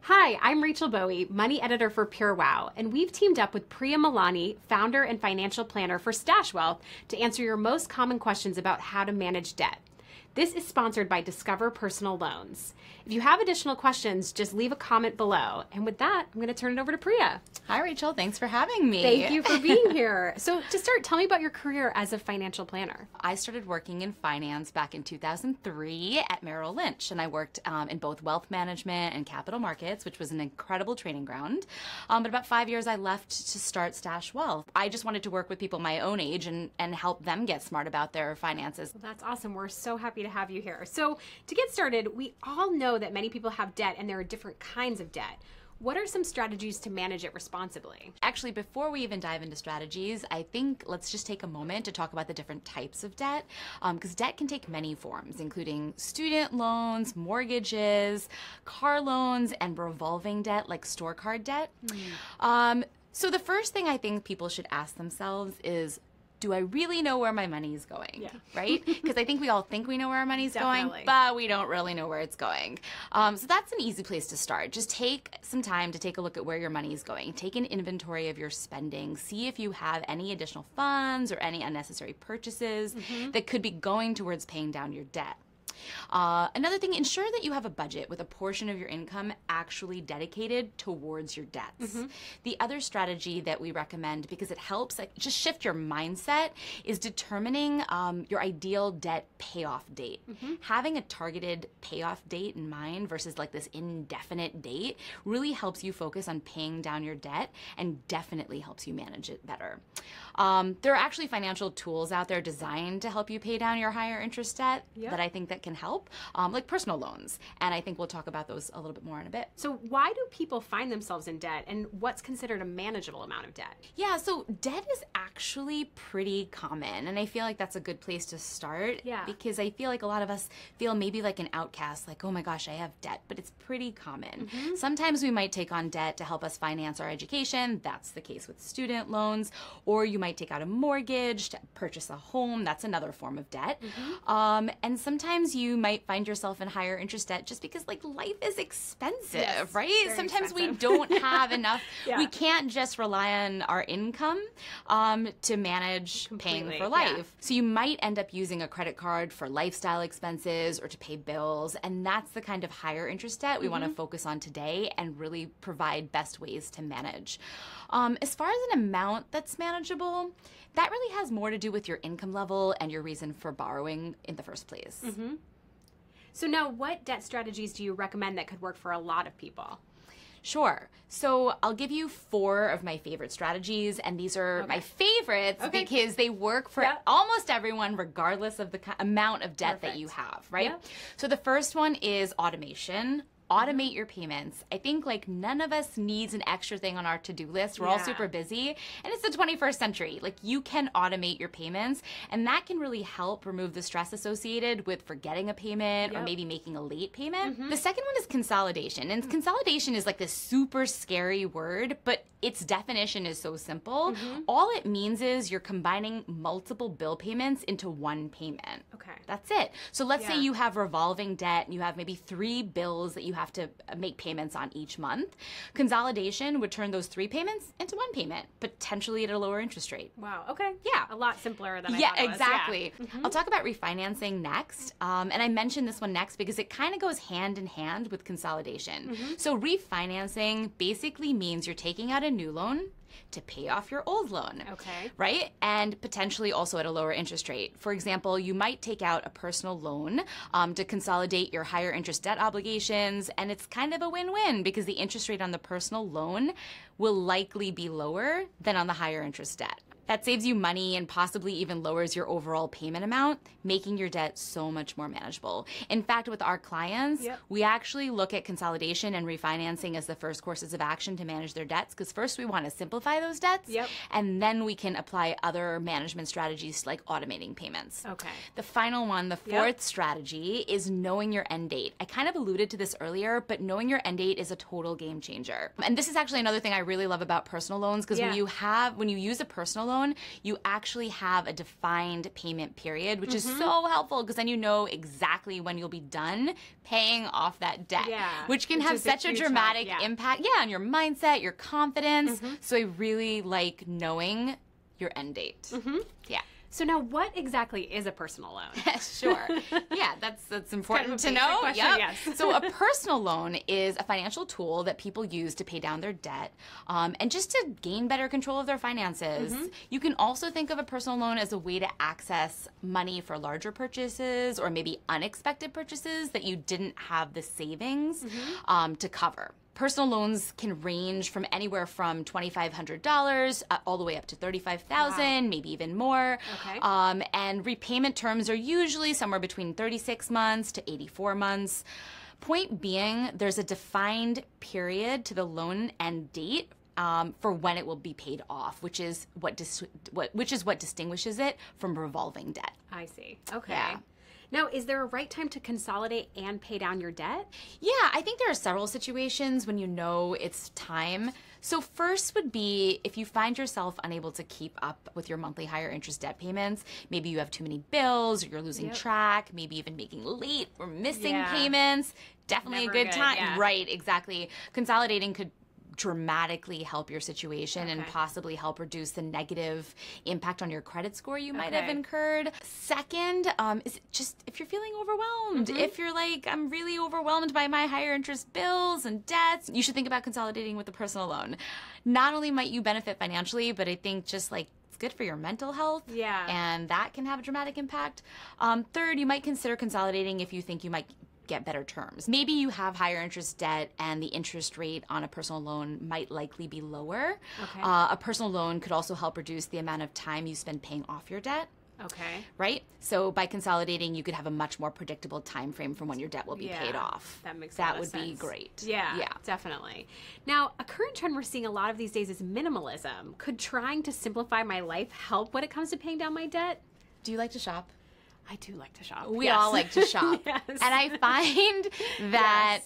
Hi, I'm Rachel Bowie, money editor for PureWow, and we've teamed up with Priya Malani, founder and financial planner for Stash Wealth, to answer your most common questions about how to manage debt. This is sponsored by Discover Personal Loans. If you have additional questions, just leave a comment below. And with that, I'm going to turn it over to Priya. Hi, Rachel. Thanks for having me. Thank you for being here. So to start, tell me about your career as a financial planner. I started working in finance back in 2003 at Merrill Lynch, and I worked in both wealth management and capital markets, which was an incredible training ground. But about 5 years, I left to start Stash Wealth. I just wanted to work with people my own age and help them get smart about their finances. Well, that's awesome. We're so happy to have you here. So to get started, we all know that many people have debt and there are different kinds of debt. What are some strategies to manage it responsibly? Actually, before we even dive into strategies, I think let's just take a moment to talk about the different types of debt, because debt can take many forms, including student loans, mortgages, car loans, and revolving debt like store card debt. So the first thing I think people should ask themselves is, do I really know where my money is going? Yeah. Right? Because I think we all think we know where our money's going, but we don't really know where it's going. So that's an easy place to start. Just take some time to take a look at where your money is going. Take an inventory of your spending. See if you have any additional funds or any unnecessary purchases that could be going towards paying down your debt. Another thing, ensure that you have a budget with a portion of your income actually dedicated towards your debts. The other strategy that we recommend, because it helps just shift your mindset, is determining your ideal debt payoff date. Having a targeted payoff date in mind versus like this indefinite date really helps you focus on paying down your debt and definitely helps you manage it better. There are actually financial tools out there designed to help you pay down your higher interest debt that I think that can help, like personal loans. And I think we'll talk about those a little bit more in a bit. So why do people find themselves in debt, and what's considered a manageable amount of debt? Yeah, so debt is actually pretty common, and I feel like that's a good place to start. Yeah. Because I feel like a lot of us feel maybe like an outcast, like, oh my gosh, I have debt, but it's pretty common. Sometimes we might take on debt to help us finance our education. That's the case with student loans. Or you might take out a mortgage to purchase a home. That's another form of debt. And sometimes you might find yourself in higher interest debt just because like life is expensive, right? Sometimes we don't have enough. We can't just rely on our income to manage paying for life. So you might end up using a credit card for lifestyle expenses or to pay bills. And that's the kind of higher interest debt we want to focus on today and really provide best ways to manage. As far as an amount that's manageable, that really has more to do with your income level and your reason for borrowing in the first place. So now, what debt strategies do you recommend that could work for a lot of people? Sure. So I'll give you 4 of my favorite strategies, and these are my favorites because they work for almost everyone regardless of the amount of debt that you have, right? So the first one is automation. Automate your payments. I think like none of us needs an extra thing on our to-do list. We're all super busy, and it's the 21st century. Like you can automate your payments, and that can really help remove the stress associated with forgetting a payment or maybe making a late payment. The second one is consolidation, and consolidation is like this super scary word, but its definition is so simple. All it means is you're combining multiple bill payments into one payment. That's it. So let's say you have revolving debt and you have maybe 3 bills that you have to make payments on each month. Consolidation would turn those 3 payments into 1 payment, potentially at a lower interest rate. Wow. Okay. Yeah. A lot simpler than I thought it was. Exactly. I'll talk about refinancing next. And I mentioned this one next because it kind of goes hand in hand with consolidation. So refinancing basically means you're taking out a new loan to pay off your old loan. Right? And potentially also at a lower interest rate. For example, you might take out a personal loan to consolidate your higher interest debt obligations, and it's kind of a win-win because the interest rate on the personal loan will likely be lower than on the higher interest debt. That saves you money and possibly even lowers your overall payment amount, making your debt so much more manageable. In fact, with our clients, we actually look at consolidation and refinancing as the first courses of action to manage their debts, because first we want to simplify those debts, and then we can apply other management strategies like automating payments. The final one, the fourth strategy, is knowing your end date. I kind of alluded to this earlier, but knowing your end date is a total game changer. And this is actually another thing I really love about personal loans, because when you use a personal loan, loan, you actually have a defined payment period, which is so helpful because then you know exactly when you'll be done paying off that debt, which can have such a dramatic impact on your mindset, your confidence. So I really like knowing your end date. Yeah. So now, what exactly is a personal loan? Sure. Yeah, that's important to know. Question, yes. So a personal loan is a financial tool that people use to pay down their debt and just to gain better control of their finances. You can also think of a personal loan as a way to access money for larger purchases or maybe unexpected purchases that you didn't have the savings to cover. Personal loans can range from anywhere from $2,500 all the way up to $35,000, maybe even more. Okay. And repayment terms are usually somewhere between 36 months to 84 months. Point being, there's a defined period to the loan end date for when it will be paid off, which is what distinguishes it from revolving debt. I see. Okay. Yeah. Now, is there a right time to consolidate and pay down your debt? Yeah, I think there are several situations when you know it's time. So first would be if you find yourself unable to keep up with your monthly higher interest debt payments, maybe you have too many bills or you're losing track, maybe even making late or missing payments, definitely Never a good time. Yeah. Right, exactly. Consolidating could dramatically help your situation and possibly help reduce the negative impact on your credit score you might have incurred. Second, is just if you're feeling overwhelmed, if you're like, I'm really overwhelmed by my higher interest bills and debts, you should think about consolidating with a personal loan. Not only might you benefit financially, but I think just like it's good for your mental health. Yeah. And that can have a dramatic impact. Third, you might consider consolidating if you think you might get better terms. Maybe you have higher interest debt and the interest rate on a personal loan might likely be lower. Okay. A personal loan could also help reduce the amount of time you spend paying off your debt. Okay. Right? So by consolidating, you could have a much more predictable time frame from when your debt will be paid off. That makes a lot of sense. That would be great. Yeah, definitely. Now, a current trend we're seeing a lot of these days is minimalism. Could trying to simplify my life help when it comes to paying down my debt? Do you like to shop? I do like to shop. We all like to shop. And I find that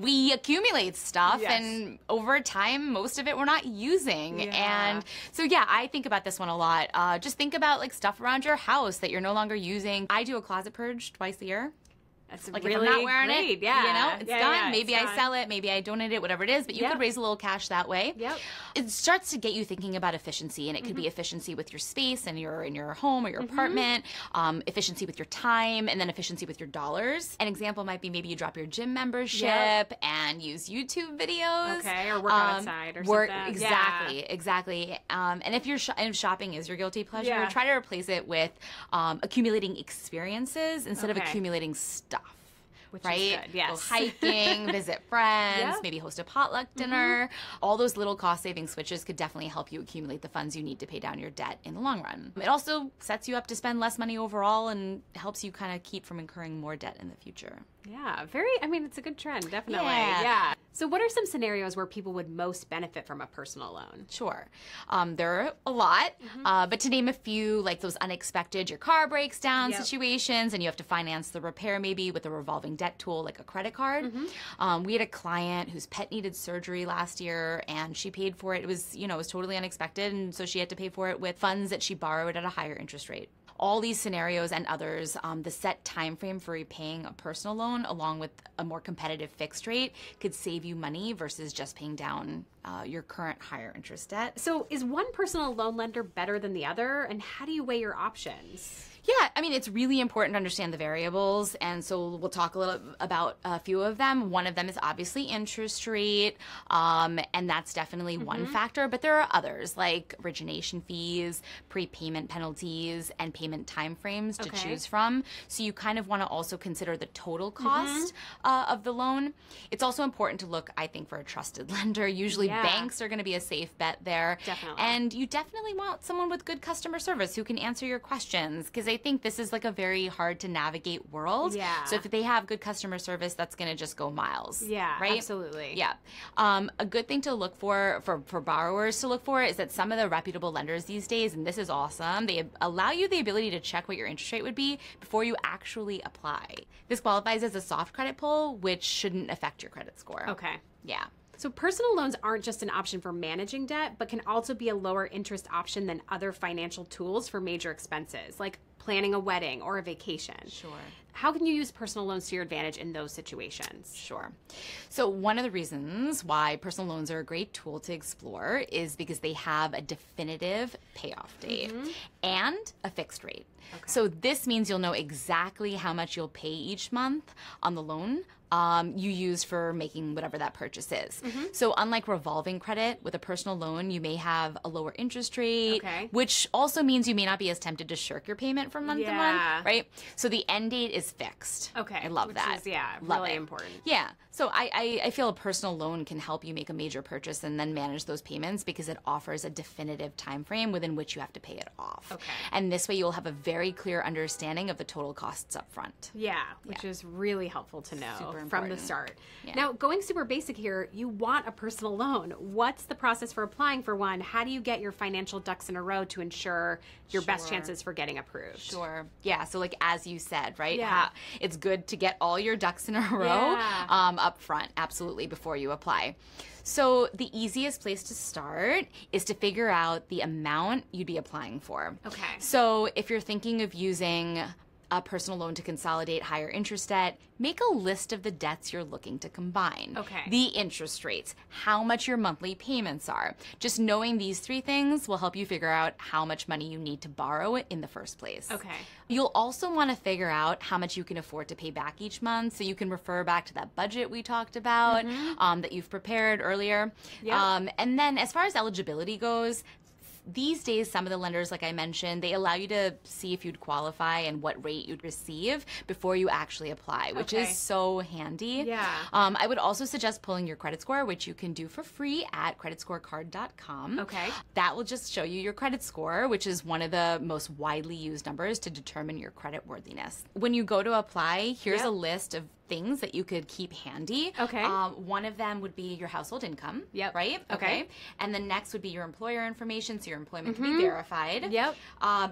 we accumulate stuff and over time, most of it we're not using. And so, I think about this one a lot. Just think about like stuff around your house that you're no longer using. I do a closet purge twice a year. That's like really if I'm not wearing great. it, you know, it's done. Yeah, maybe I sell it, maybe I donate it, whatever it is, but you could raise a little cash that way. It starts to get you thinking about efficiency, and it could be efficiency with your space and in your home or your apartment, efficiency with your time, and then efficiency with your dollars. An example might be maybe you drop your gym membership and use YouTube videos. Okay, or work outside or something. Exactly. And if shopping is your guilty pleasure, try to replace it with accumulating experiences instead of accumulating stuff. Which right? is good, yes. Go hiking, visit friends, maybe host a potluck dinner. All those little cost-saving switches could definitely help you accumulate the funds you need to pay down your debt in the long run. It also sets you up to spend less money overall and helps you kind of keep from incurring more debt in the future. Yeah, it's a good trend, definitely. Yeah. So what are some scenarios where people would most benefit from a personal loan? Sure. There are a lot, but to name a few, like those unexpected, your car breaks down situations and you have to finance the repair maybe with a revolving debt tool like a credit card. We had a client whose pet needed surgery last year and she paid for it. It was, it was totally unexpected, and so she had to pay for it with funds that she borrowed at a higher interest rate. All these scenarios and others, the set time frame for repaying a personal loan along with a more competitive fixed rate could save you money versus just paying down your current higher interest debt. So is one personal loan lender better than the other, and how do you weigh your options? Yeah, I mean, it's really important to understand the variables, and so we'll talk a little about a few of them. One of them is obviously interest rate, and that's definitely one factor, but there are others like origination fees, prepayment penalties, and payment timeframes to choose from. So you kind of want to also consider the total cost of the loan. It's also important to look, I think, for a trusted lender. Usually banks are going to be a safe bet there. Definitely. And you definitely want someone with good customer service who can answer your questions, because I think this is like a very hard to navigate world. Yeah. So if they have good customer service, that's going to just go miles. Yeah, right? absolutely. Yeah. A good thing to look for borrowers to look for is that some of the reputable lenders these days, and this is awesome, they allow you the ability to check what your interest rate would be before you actually apply. This qualifies as a soft credit pull, which shouldn't affect your credit score. Okay. Yeah. So personal loans aren't just an option for managing debt, but can also be a lower interest option than other financial tools for major expenses, like planning a wedding or a vacation. Sure. How can you use personal loans to your advantage in those situations? Sure. So one of the reasons why personal loans are a great tool to explore is because they have a definitive payoff date and a fixed rate. Okay. So this means you'll know exactly how much you'll pay each month on the loan you use for making whatever that purchase is. So unlike revolving credit, with a personal loan, you may have a lower interest rate, which also means you may not be as tempted to shirk your payment from month to month, right? So the end date is fixed. Okay. I love which that. Is, love really it. important. Yeah. So I feel a personal loan can help you make a major purchase and then manage those payments because it offers a definitive time frame within which you have to pay it off. Okay. And this way you'll have a very clear understanding of the total costs up front. Yeah, which is really helpful to know from the start. Yeah. Now, going super basic here, you want a personal loan. What's the process for applying for one? How do you get your financial ducks in a row to ensure your best chances for getting approved? Sure. Yeah. So like as you said, right? Yeah. It's good to get all your ducks in a row up front, absolutely, before you apply. So the easiest place to start is to figure out the amount you'd be applying for. Okay. So if you're thinking of using a personal loan to consolidate higher interest debt, make a list of the debts you're looking to combine. Okay. The interest rates, how much your monthly payments are. Just knowing these three things will help you figure out how much money you need to borrow in the first place. Okay. You'll also want to figure out how much you can afford to pay back each month, so you can refer back to that budget we talked about that you've prepared earlier. Yep. And then as far as eligibility goes, these days, some of the lenders, like I mentioned, they allow you to see if you'd qualify and what rate you'd receive before you actually apply, which is so handy. Yeah. I would also suggest pulling your credit score, which you can do for free at creditscorecard.com. Okay. That will just show you your credit score, which is one of the most widely used numbers to determine your credit worthiness. When you go to apply, here's a list of things that you could keep handy. Okay. One of them would be your household income. Yep. Right? Okay. And the next would be your employer information, so your employment can be verified. Yep.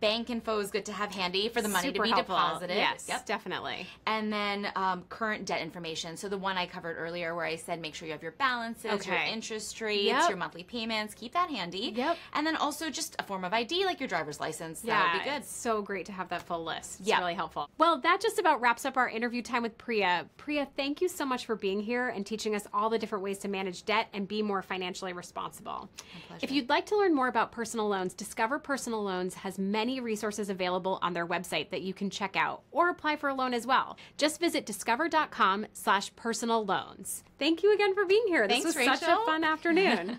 Bank info is good to have handy for the money Super to be helpful. deposited. Yes, definitely. And then current debt information. So the one I covered earlier where I said make sure you have your balances, your interest rates, your monthly payments. Keep that handy. Yep. And then also just a form of ID like your driver's license. Yeah, That would be good. It's so great to have that full list. It's Yeah. really helpful. Well, that just about wraps up our interview time with Priya. Priya, thank you so much for being here and teaching us all the different ways to manage debt and be more financially responsible. My pleasure. If you'd like to learn more about personal loans, Discover Personal Loans has many resources available on their website that you can check out or apply for a loan as well. Just visit discover.com/personal loans. Thank you again for being here. Thanks, this was such a Rachel. fun afternoon.